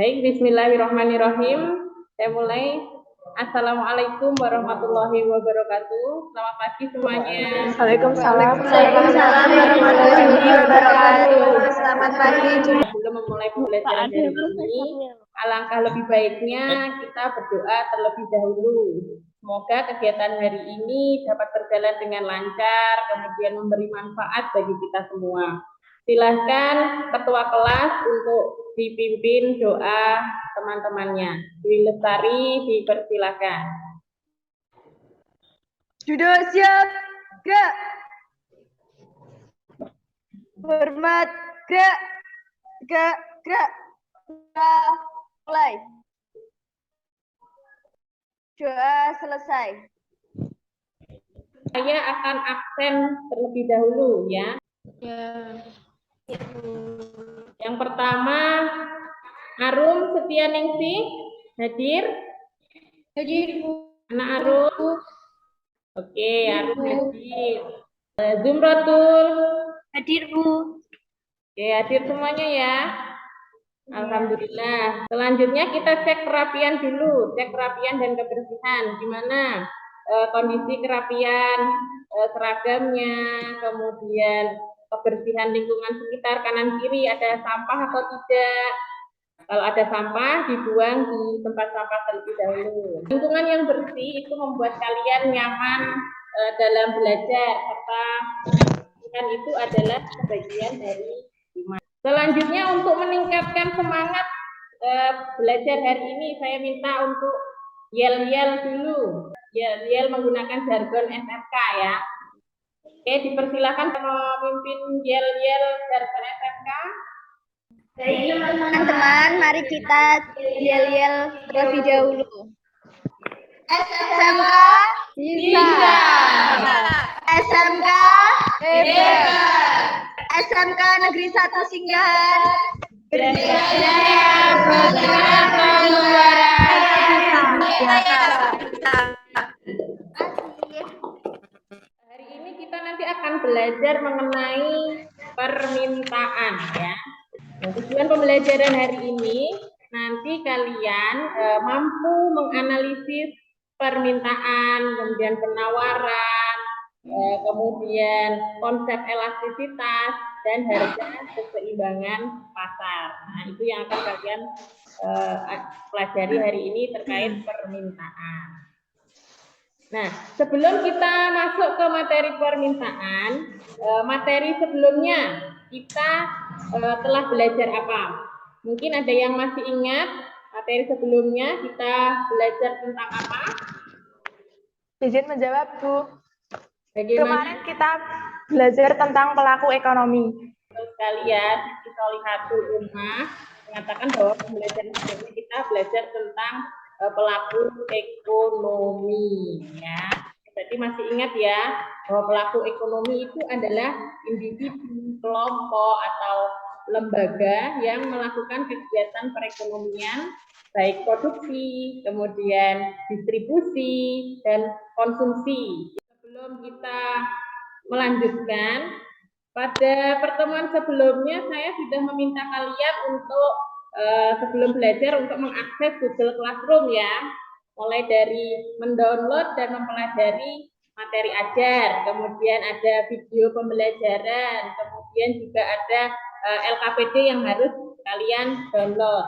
Baik, bismillahirrahmanirrahim. Saya mulai. Assalamualaikum warahmatullahi wabarakatuh. Selamat pagi semuanya. Waalaikumsalam warahmatullahi wabarakatuh. Selamat pagi. Sebelum memulai pembelajaran hari ini, alangkah lebih baiknya kita berdoa terlebih dahulu. Semoga kegiatan hari ini dapat berjalan dengan lancar, kemudian memberi manfaat bagi kita semua. Silahkan ketua kelas untuk dipimpin doa teman-temannya. Dwi Lestari dipersilakan. Sudah siap? Gerak. Hormat. Gerak. Gerak. Mulai. Doa selesai. Saya akan absen terlebih dahulu ya. Yang pertama, Arum Setianingsih hadir? Hadir, Bu. Anak Arum? Oke, Arum hadir. Zumratul? Hadir, Bu. Oke, hadir semuanya ya. Alhamdulillah. Selanjutnya kita cek kerapian dulu, cek kerapian dan kebersihan. Gimana kondisi kerapian seragamnya, kemudian kebersihan lingkungan sekitar kanan kiri, ada sampah atau tidak. Kalau ada sampah dibuang di tempat sampah terlebih dahulu. Lingkungan yang bersih itu membuat kalian nyaman dalam belajar, serta kan itu adalah sebagian dari iman. Selanjutnya untuk meningkatkan semangat belajar hari ini, saya minta untuk yel-yel dulu. Yel-yel menggunakan jargon SMK ya. Oke, dipersilakan memimpin yel-yel jargon SMK. Teman-teman, mari kita yel-yel terlebih dahulu. SMK bisa. SMK hebat. SMK Negeri 1 Singgahan berjaya bergerak Hari ini kita nanti akan belajar mengenai permintaan ya. Nah, tujuan pembelajaran hari ini nanti kalian mampu menganalisis permintaan, kemudian penawaran, kemudian konsep elastisitas dan harga keseimbangan pasar. Nah, itu yang akan kalian pelajari hari ini terkait permintaan. Nah, sebelum kita masuk ke materi permintaan, materi sebelumnya kita telah belajar apa? Mungkin ada yang masih ingat materi sebelumnya kita belajar tentang apa? Izin menjawab, Bu. Bagaimana? Kemarin kita belajar tentang pelaku ekonomi. Sekali ya, Solihatul Ummah mengatakan bahwa pembelajaran sebelumnya kita belajar tentang pelaku ekonomi ya. Berarti masih ingat ya bahwa pelaku ekonomi itu adalah individu, kelompok atau lembaga yang melakukan kegiatan perekonomian baik produksi, kemudian distribusi dan konsumsi. Sebelum kita melanjutkan, pada pertemuan sebelumnya saya sudah meminta kalian untuk sebelum belajar untuk mengakses Google Classroom ya, mulai dari mendownload dan mempelajari materi ajar, kemudian ada video pembelajaran, kemudian juga ada LKPD yang harus kalian download.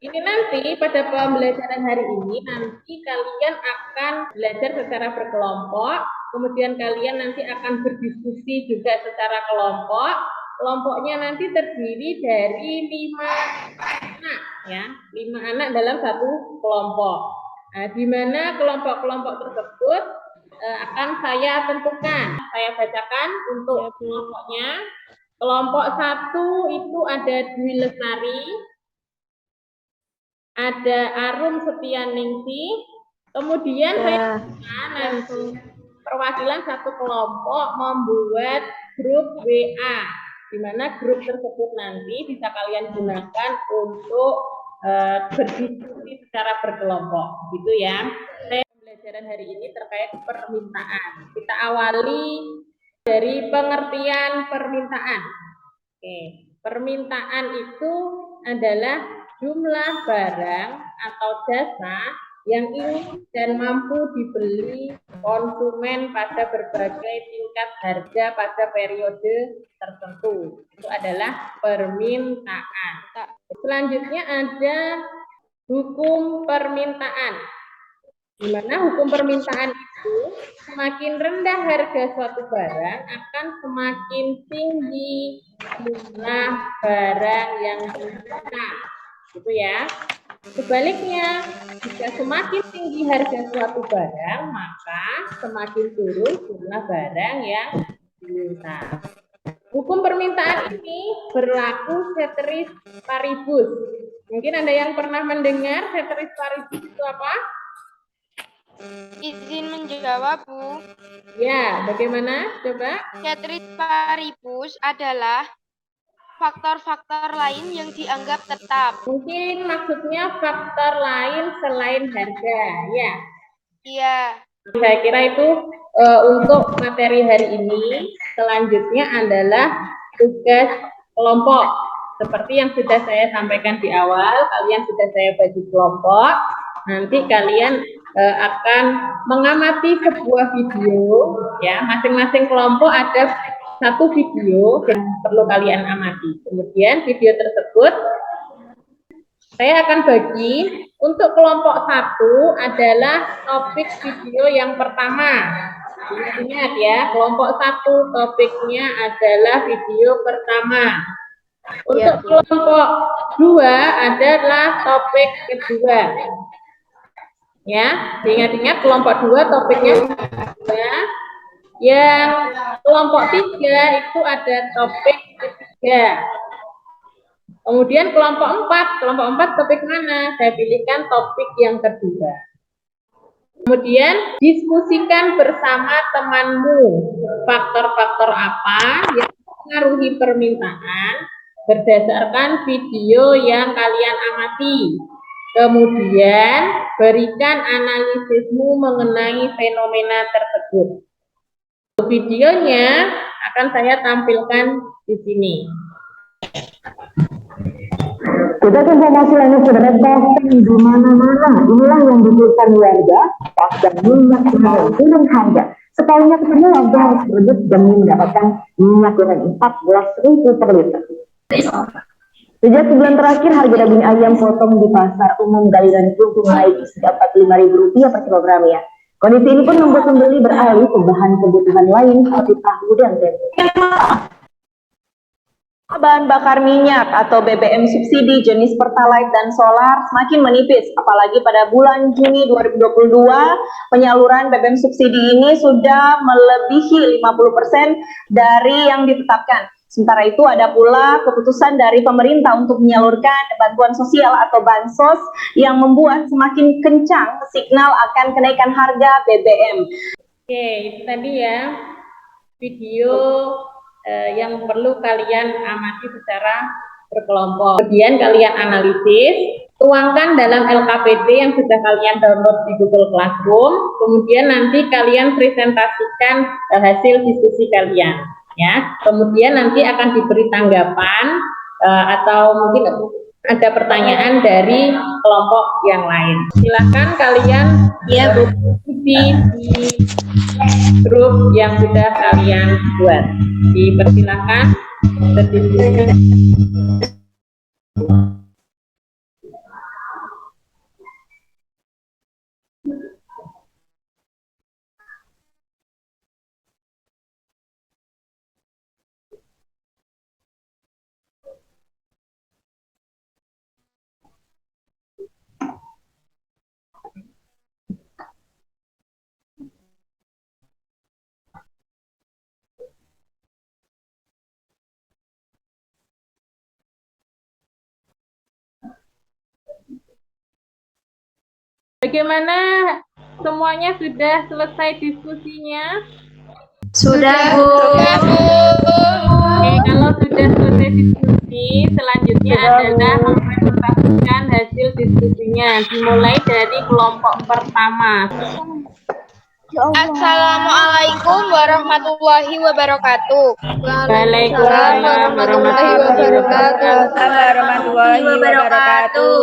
Ini nanti pada pembelajaran hari ini nanti kalian akan belajar secara berkelompok, kemudian kalian nanti akan berdiskusi juga secara kelompok. Kelompoknya nanti terdiri dari 5 anak ya, 5 anak dalam satu kelompok. Nah, di mana kelompok-kelompok tersebut akan saya tentukan. Saya bacakan untuk kelompoknya. Kelompok 1 itu ada Dwi Lestari, ada Arum Setianingsih, kemudian saya nanti perwakilan satu kelompok membuat grup WA, di mana grup tersebut nanti bisa kalian gunakan untuk berdiskusi secara berkelompok, gitu ya. Pembelajaran hari ini terkait permintaan. Kita awali dari pengertian permintaan. Oke, permintaan itu adalah jumlah barang atau jasa yang ingin dan mampu dibeli konsumen pada berbagai tingkat harga pada periode tertentu. Itu adalah permintaan. Selanjutnya ada hukum permintaan. Di mana hukum permintaan itu semakin rendah harga suatu barang akan semakin tinggi jumlah barang yang diminta. Gitu ya. Sebaliknya, jika semakin tinggi harga suatu barang, maka semakin turun jumlah barang yang diminta. Hukum permintaan ini berlaku ceteris paribus. Mungkin ada yang pernah mendengar ceteris paribus itu apa? Izin menjawab, Bu. Ya, bagaimana? Coba. Ceteris paribus adalah faktor-faktor lain yang dianggap tetap. Mungkin maksudnya faktor lain selain harga, ya. Iya. Saya kira itu untuk materi hari ini. Selanjutnya adalah tugas kelompok. Seperti yang sudah saya sampaikan di awal, kalian sudah saya bagi kelompok. Nanti kalian akan mengamati sebuah video, ya. Masing-masing kelompok ada satu video yang perlu kalian amati. Kemudian video tersebut saya akan bagi untuk kelompok 1 adalah topik video yang pertama. Ingat ya, kelompok 1 topiknya adalah video pertama. Untuk kelompok 2 adalah topik kedua. Ya, ingat-ingat kelompok 2 topiknya kedua. Yang kelompok 3 itu ada topik ketiga. Kemudian kelompok 4 topik mana? Saya pilihkan topik yang kedua. Kemudian diskusikan bersama temanmu faktor-faktor apa yang mempengaruhi permintaan berdasarkan video yang kalian amati. Kemudian berikan analisismu mengenai fenomena tersebut. Videonya akan saya tampilkan di sini. Kita informasi lainnya saudara bahkan di mana-mana. Inilah yang dibutuhkan warga pasca minyak goreng turun harga. Sekalinya ketemu warga harus berebut demi mendapatkan minyak goreng 14.000 per liter. Sejak sebulan terakhir harga daging ayam potong di pasar umum Galiran Kelungkung naik sejak Rp45.000 per kilogramnya. Kondisi ini pun membuat pembeli beralih ke bahan kebutuhan lain seperti tahu dan tempe. Bahan bakar minyak atau BBM subsidi jenis Pertalite dan solar semakin menipis, apalagi pada bulan Juni 2022 penyaluran BBM subsidi ini sudah melebihi 50% dari yang ditetapkan. Sementara itu ada pula keputusan dari pemerintah untuk menyalurkan bantuan sosial atau bansos yang membuat semakin kencang signal akan kenaikan harga BBM. Oke, itu tadi ya video yang perlu kalian amati secara berkelompok. Kemudian kalian analisis, tuangkan dalam LKPD yang sudah kalian download di Google Classroom. Kemudian nanti kalian presentasikan hasil diskusi kalian. Ya, kemudian nanti akan diberi tanggapan atau mungkin ada pertanyaan dari kelompok yang lain. Silakan kalian berdiskusi di grup yang sudah kalian buat. Dipersilakan berdiskusi. Bagaimana, semuanya sudah selesai diskusinya? Sudah, Bu. Oke, kalau sudah selesai diskusi, selanjutnya adalah mempresentasikan hasil diskusinya, dimulai dari kelompok pertama. Assalamualaikum warahmatullahi wabarakatuh. Waalaikumsalam warahmatullahi wabarakatuh.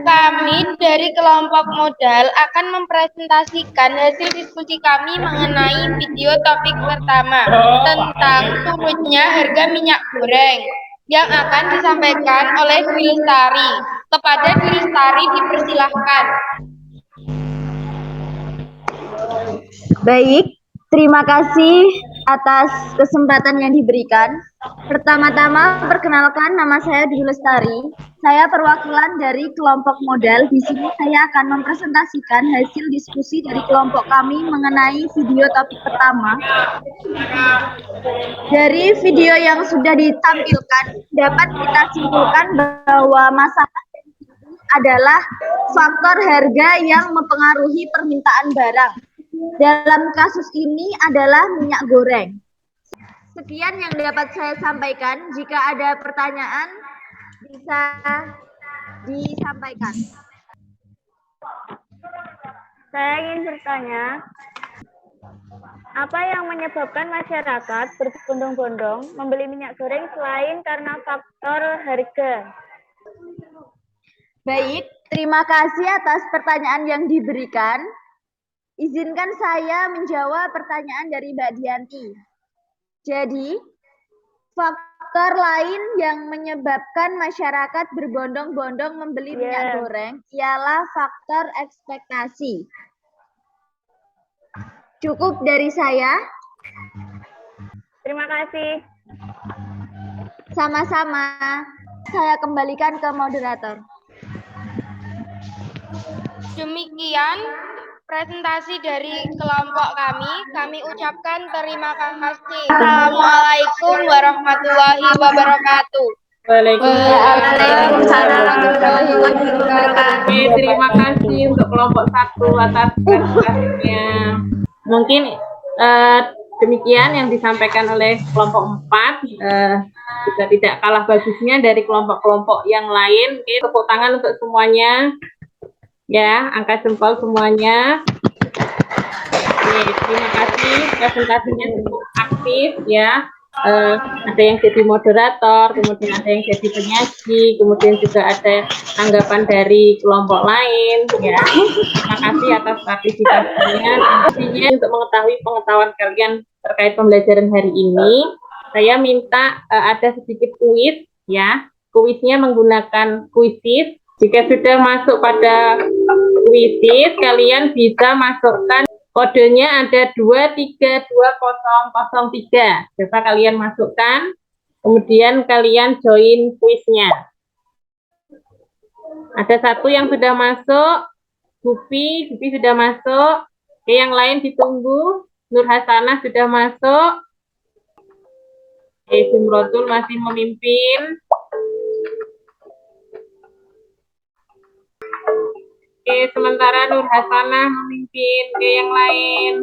Kami dari kelompok modal akan mempresentasikan hasil diskusi kami mengenai video topik pertama tentang turunnya harga minyak goreng yang akan disampaikan oleh Dwi Lestari. Kepada Dwi Lestari dipersilahkan. Baik, terima kasih atas kesempatan yang diberikan. Pertama-tama, perkenalkan, nama saya Dwi Lestari. Saya perwakilan dari kelompok modal. Di sini saya akan mempresentasikan hasil diskusi dari kelompok kami mengenai video topik pertama. Dari video yang sudah ditampilkan, dapat kita simpulkan bahwa masalah adalah faktor harga yang mempengaruhi permintaan barang. Dalam kasus ini adalah minyak goreng. Sekian yang dapat saya sampaikan. Jika ada pertanyaan, bisa disampaikan. Saya ingin bertanya, apa yang menyebabkan masyarakat berbondong-bondong membeli minyak goreng selain karena faktor harga? Baik, terima kasih atas pertanyaan yang diberikan. Izinkan saya menjawab pertanyaan dari Mbak Dianti. Jadi, faktor lain yang menyebabkan masyarakat berbondong-bondong membeli minyak goreng ialah faktor ekspektasi. Cukup dari saya. Terima kasih. Sama-sama. Saya kembalikan ke moderator. Demikian presentasi dari kelompok kami. Kami ucapkan terima kasih. Assalamualaikum warahmatullahi wabarakatuh. Waalaikumsalam warahmatullahi wabarakatuh. Oke, terima kasih untuk kelompok 1 atas presentasinya. Mungkin demikian yang disampaikan oleh kelompok 4. Juga tidak kalah bagusnya dari kelompok-kelompok yang lain. Oke, tepuk tangan untuk semuanya. Ya, angkat jempol semuanya. Oke, terima kasih, presentasinya cukup aktif ya. Ada yang jadi moderator, kemudian ada yang jadi penyaji, kemudian juga ada tanggapan dari kelompok lain ya. Terima kasih atas partisipasinya. Intinya untuk mengetahui pengetahuan kalian terkait pembelajaran hari ini, saya minta ada sedikit kuis ya. Kuisnya menggunakan Quizizz. Jika sudah masuk pada Quizizz, kalian bisa masukkan kodenya ada 232003. Coba kalian masukkan, kemudian kalian join kuisnya. Ada satu yang sudah masuk, Gupi sudah masuk. Oke, yang lain ditunggu. Nur Hasanah sudah masuk. Oke, Zumrotul masih memimpin. Oke, sementara Nur Hasanah memimpin. Oke, yang lain.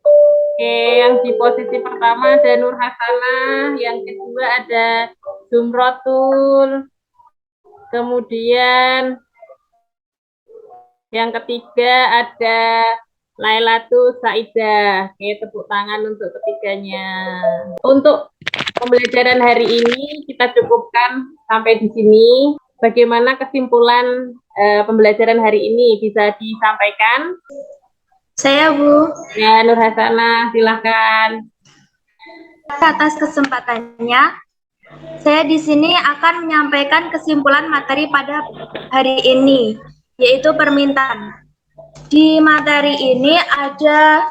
Oke, yang di posisi pertama ada Nur Hasanah, yang kedua ada Zumrotul, kemudian yang ketiga ada Lailatul Saidah. Oke, tepuk tangan untuk ketiganya. Untuk pembelajaran hari ini kita cukupkan sampai di sini. Bagaimana kesimpulan pembelajaran hari ini bisa disampaikan? Saya, Bu. Ya, Nur Hasanah, silakan. Atas kesempatannya, saya di sini akan menyampaikan kesimpulan materi pada hari ini, yaitu permintaan. Di materi ini ada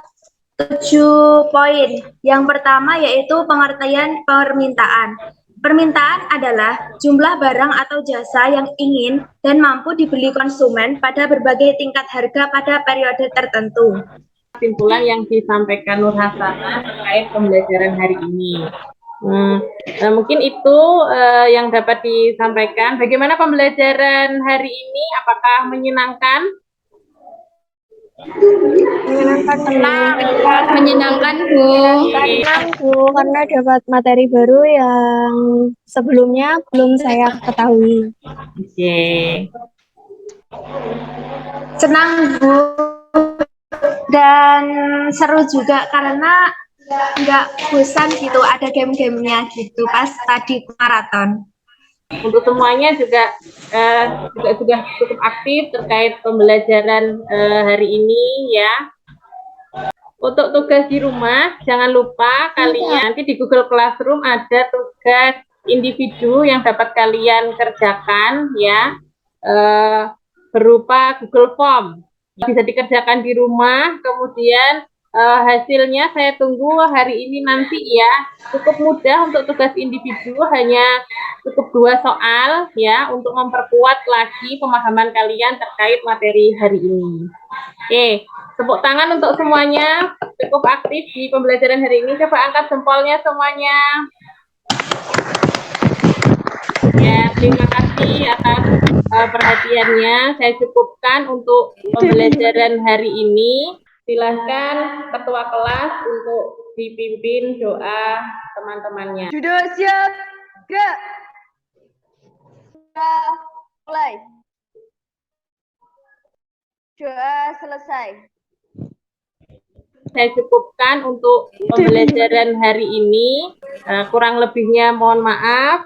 7 poin. Yang pertama yaitu pengertian permintaan. Permintaan adalah jumlah barang atau jasa yang ingin dan mampu dibeli konsumen pada berbagai tingkat harga pada periode tertentu. Kesimpulan yang disampaikan Nur Hasanah terkait pembelajaran hari ini. Mungkin itu yang dapat disampaikan. Bagaimana pembelajaran hari ini? Apakah menyenangkan? Menyenangkan, Bu. Senang, Bu, karena dapat materi baru yang sebelumnya belum saya ketahui. Oke. Senang, Bu, dan seru juga karena nggak bosan gitu, ada game-gamenya gitu pas tadi maraton. Untuk semuanya juga sudah cukup aktif terkait pembelajaran hari ini ya. Untuk tugas di rumah, jangan lupa kalian nanti di Google Classroom ada tugas individu yang dapat kalian kerjakan ya, berupa Google Form. Bisa dikerjakan di rumah, kemudian hasilnya saya tunggu hari ini nanti ya. Cukup mudah untuk tugas individu, hanya cukup 2 soal ya, untuk memperkuat lagi pemahaman kalian terkait materi hari ini. Oke, tepuk tangan untuk semuanya, cukup aktif di pembelajaran hari ini. Coba angkat jempolnya semuanya. Ya, terima kasih atas perhatiannya. Saya cukupkan untuk pembelajaran hari ini. Silahkan ketua kelas untuk dipimpin doa teman-temannya. Sudah siap? Gerak. Sudah mulai. Doa selesai. Saya cukupkan untuk pembelajaran hari ini. Kurang lebihnya mohon maaf.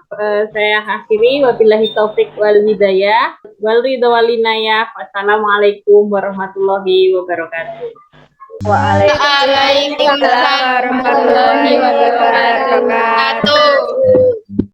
Saya akhiri. Wabillahi taufik wal hidayah. Wal ridha wal inayah. Wassalamualaikum warahmatullahi wabarakatuh. Waalaikumsalam warahmatullahi wabarakatuh.